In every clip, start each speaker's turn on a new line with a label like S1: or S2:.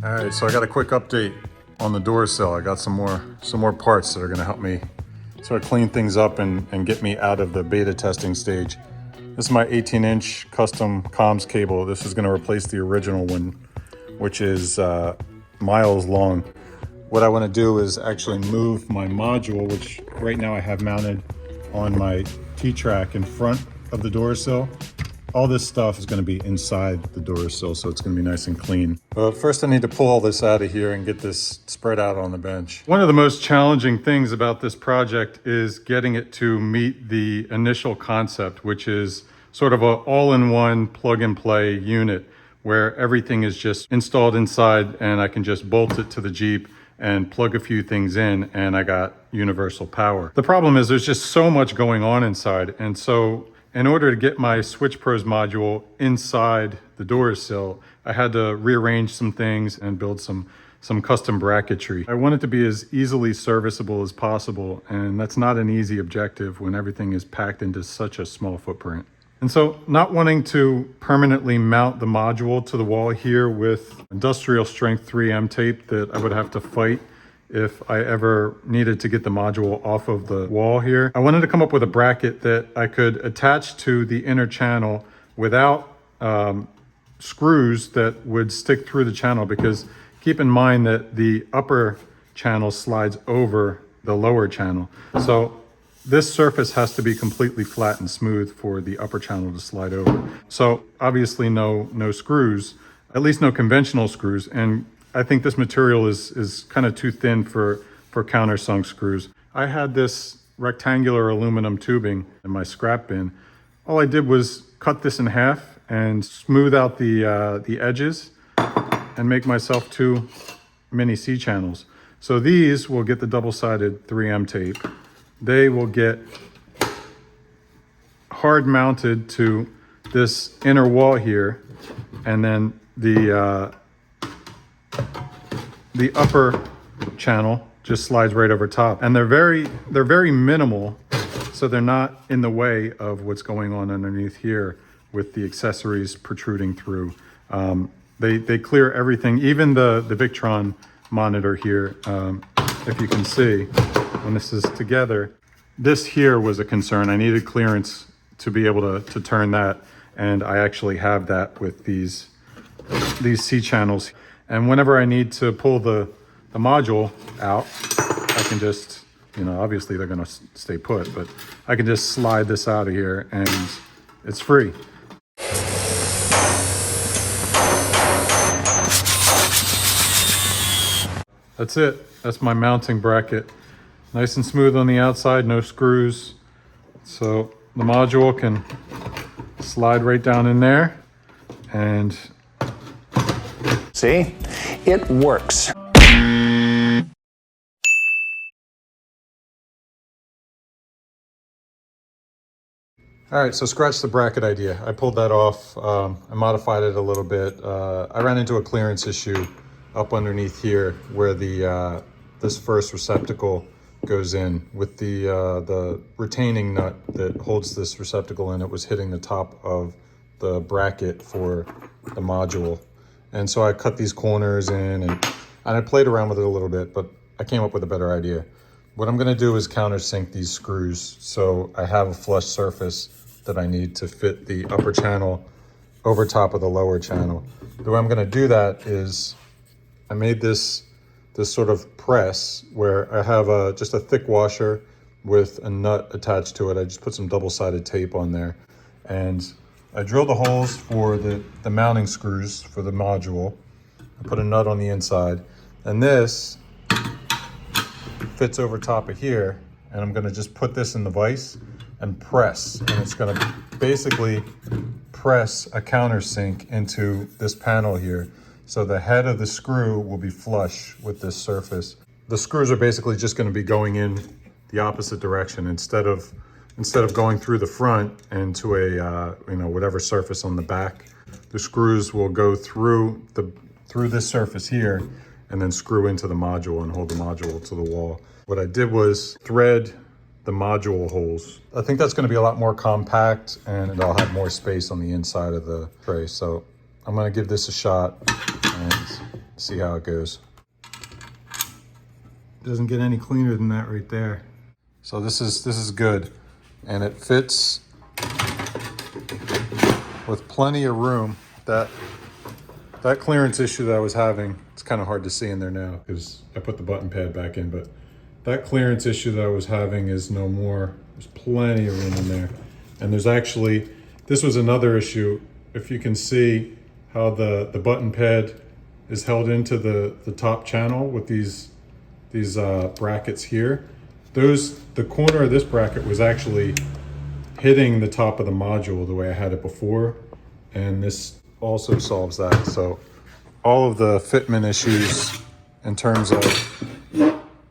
S1: All right, so I got a quick update on the Durasill. I got some more parts that are gonna help me sort of clean things up and get me out of the beta testing stage. This is my 18-inch custom comms cable. This is gonna replace the original one, which is miles long. What I wanna do is actually move my module, which right now I have mounted on my T-track in front of the Durasill. All this stuff is going to be inside the Durasill, so it's going to be nice and clean. But first I need to pull all this out of here and get this spread out on the bench. One of the most challenging things about this project is getting it to meet the initial concept, which is sort of an all-in-one plug-and-play unit where everything is just installed inside and I can just bolt it to the Jeep and plug a few things in and I got universal power. The problem is there's just so much going on inside, and so in order to get my Switch-Pros module inside the Durasill, I had to rearrange some things and build some custom bracketry. I want it to be as easily serviceable as possible, and that's not an easy objective when everything is packed into such a small footprint. And so, not wanting to permanently mount the module to the wall here with industrial strength 3M tape that I would have to fight if I ever needed to get the module off of the wall here, I wanted to come up with a bracket that I could attach to the inner channel without screws that would stick through the channel, because keep in mind that the upper channel slides over the lower channel. So this surface has to be completely flat and smooth for the upper channel to slide over. So obviously no screws, at least no conventional screws. And I think this material is kind of too thin for countersunk screws. I had this rectangular aluminum tubing in my scrap bin. All I did was cut this in half and smooth out the edges and make myself 2 mini C channels. So these will get the double-sided 3M tape. They will get hard mounted to this inner wall here, and then the upper channel just slides right over top. And they're very minimal, so they're not in the way of what's going on underneath here with the accessories protruding through. They clear everything, even the Victron monitor here. If you can see, when this is together, this here was a concern. I needed clearance to be able to turn that, and I actually have that with these C channels. And whenever I need to pull the module out, I can just, obviously they're gonna stay put, but I can just slide this out of here and it's free. That's it. That's my mounting bracket. Nice and smooth on the outside, no screws. So the module can slide right down in there, and
S2: see, it works.
S1: All right, so scratch the bracket idea. I pulled that off. I modified it a little bit. I ran into a clearance issue up underneath here where this first receptacle goes in with the retaining nut that holds this receptacle in. It was hitting the top of the bracket for the module. And so I cut these corners in and I played around with it a little bit, but I came up with a better idea. What I'm gonna do is countersink these screws so I have a flush surface that I need to fit the upper channel over top of the lower channel. The way I'm gonna do that is I made this sort of press where I have just a thick washer with a nut attached to it. I just put some double-sided tape on there, and I drilled the holes for the mounting screws for the module. I put a nut on the inside, and this fits over top of here, and I'm gonna just put this in the vise and press, and it's gonna basically press a countersink into this panel here. So the head of the screw will be flush with this surface. The screws are basically just gonna be going in the opposite direction. Instead of going through the front into a whatever surface on the back, the screws will go through this surface here and then screw into the module and hold the module to the wall. What I did was thread the module holes. I think that's gonna be a lot more compact and I'll have more space on the inside of the tray. So I'm gonna give this a shot and See how it goes. Doesn't get any cleaner than that right there. So this is good, and it fits with plenty of room. That clearance issue that I was having, it's kind of hard to see in there now because I put the button pad back in, but that clearance issue that I was having is no more. There's plenty of room in there. And there's actually, this was another issue. If you can see how the button pad is held into the top channel with these brackets here. The corner of this bracket was actually hitting the top of the module the way I had it before. And this also solves that. So all of the fitment issues in terms of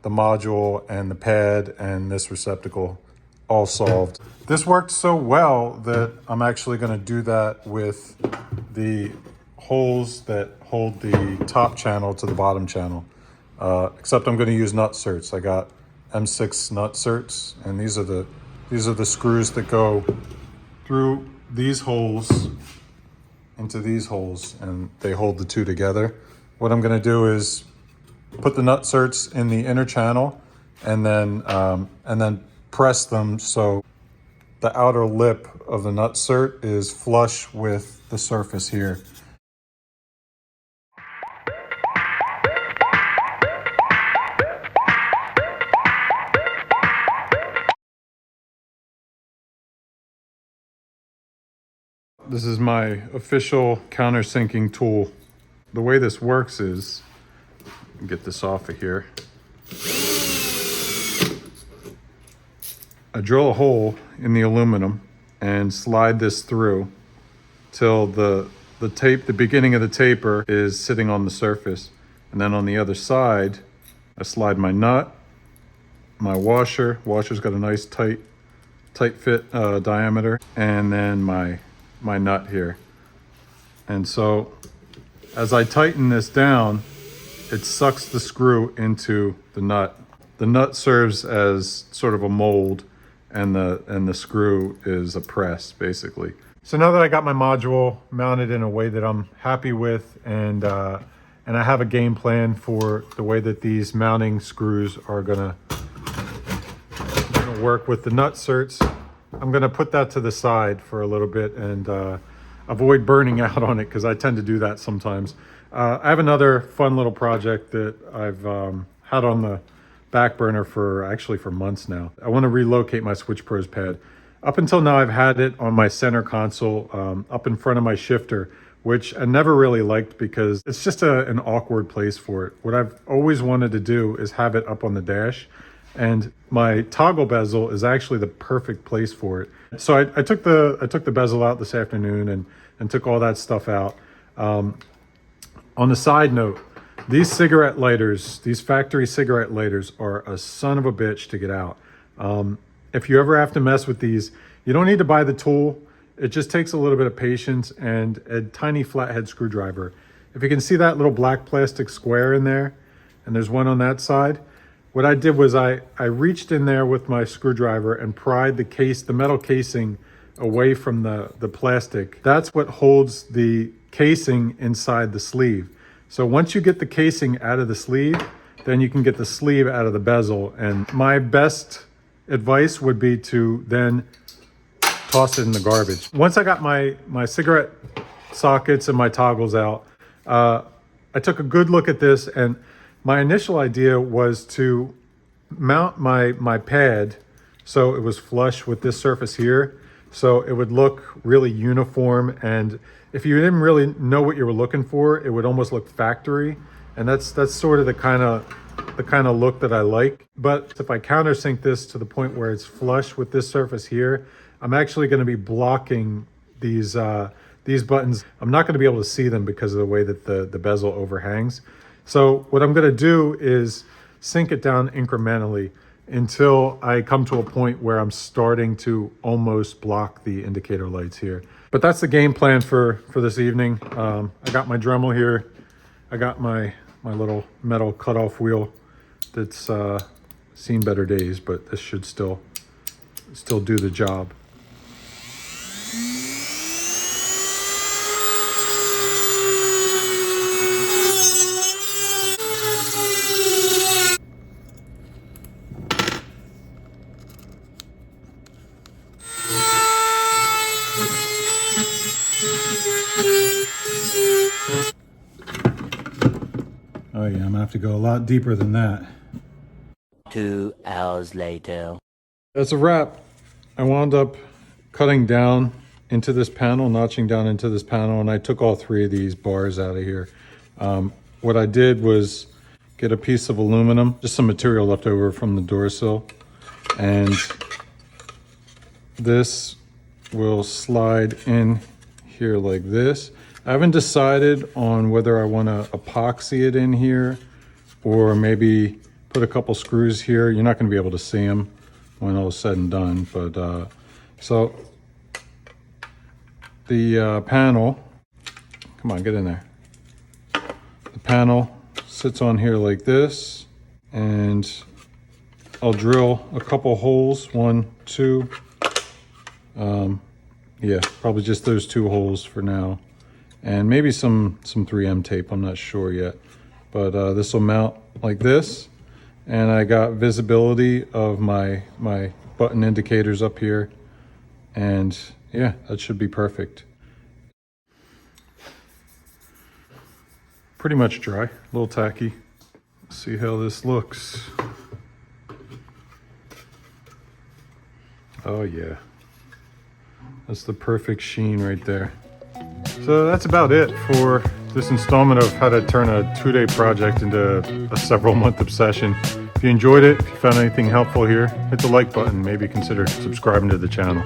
S1: the module and the pad and this receptacle all solved. This worked so well that I'm actually going to do that with the holes that hold the top channel to the bottom channel. Except I'm going to use nut certs. I got M6 nut certs, and these are the screws that go through these holes into these holes, and they hold the two together. What I'm going to do is put the nut certs in the inner channel, and then press them so the outer lip of the nut cert is flush with the surface here. This is my official countersinking tool. The way this works is, get this off of here. I drill a hole in the aluminum and slide this through till the beginning of the taper is sitting on the surface. And then on the other side, I slide my nut, my washer. Washer's got a nice tight fit diameter, and then my nut here. And so as I tighten this down, it sucks the screw into the nut. The nut serves as sort of a mold, and the screw is a press, basically. So now that I got my module mounted in a way that I'm happy with, and I have a game plan for the way that these mounting screws are gonna work with the nut certs, I'm gonna put that to the side for a little bit and avoid burning out on it, because I tend to do that sometimes. I have another fun little project that I've had on the back burner for months now. I want to relocate my Switch-Pros pad. Up until now, I've had it on my center console up in front of my shifter, which I never really liked because it's just an awkward place for it. What I've always wanted to do is have it up on the dash, and my toggle bezel is actually the perfect place for it. So I took the bezel out this afternoon and took all that stuff out. On the side note, these cigarette lighters, these factory cigarette lighters, are a son of a bitch to get out. If you ever have to mess with these, you don't need to buy the tool. It just takes a little bit of patience and a tiny flathead screwdriver. If you can see that little black plastic square in there, and there's one on that side, what I did was I reached in there with my screwdriver and pried the metal casing away from the plastic. That's what holds the casing inside the sleeve. So once you get the casing out of the sleeve, then you can get the sleeve out of the bezel. And my best advice would be to then toss it in the garbage. Once I got my cigarette sockets and my toggles out, I took a good look at this, and my initial idea was to mount my pad so it was flush with this surface here, so it would look really uniform, and if you didn't really know what you were looking for, it would almost look factory, and that's sort of the kind of look that I like. But if I countersink this to the point where it's flush with this surface here, I'm actually going to be blocking these buttons. I'm not going to be able to see them because of the way that the bezel overhangs. So what I'm going to do is sink it down incrementally until I come to a point where I'm starting to almost block the indicator lights here. But that's the game plan for this evening. I got my Dremel here. I got my little metal cutoff wheel that's seen better days, but this should still do the job. Oh yeah, I'm gonna have to go a lot deeper than that.
S3: 2 hours later.
S1: That's a wrap. I wound up cutting down into this panel, notching down into this panel, and I took all 3 of these bars out of here. What I did was get a piece of aluminum, just some material left over from the Durasill, and this will slide in here like this. I haven't decided on whether I want to epoxy it in here or maybe put a couple screws here. You're not going to be able to see them when all is said and done, but so the panel, come on, get in there. The panel sits on here like this, and I'll drill a couple holes, 1, 2. Yeah, probably just those 2 holes for now, and maybe some 3M tape. I'm not sure yet, but this will mount like this, and I got visibility of my button indicators up here, and yeah, that should be perfect. Pretty much dry, a little tacky. Let's see how this looks. Oh yeah, that's the perfect sheen right there. So that's about it for this installment of how to turn a 2-day project into a several-month obsession. If you enjoyed it, if you found anything helpful here, hit the like button, maybe consider subscribing to the channel.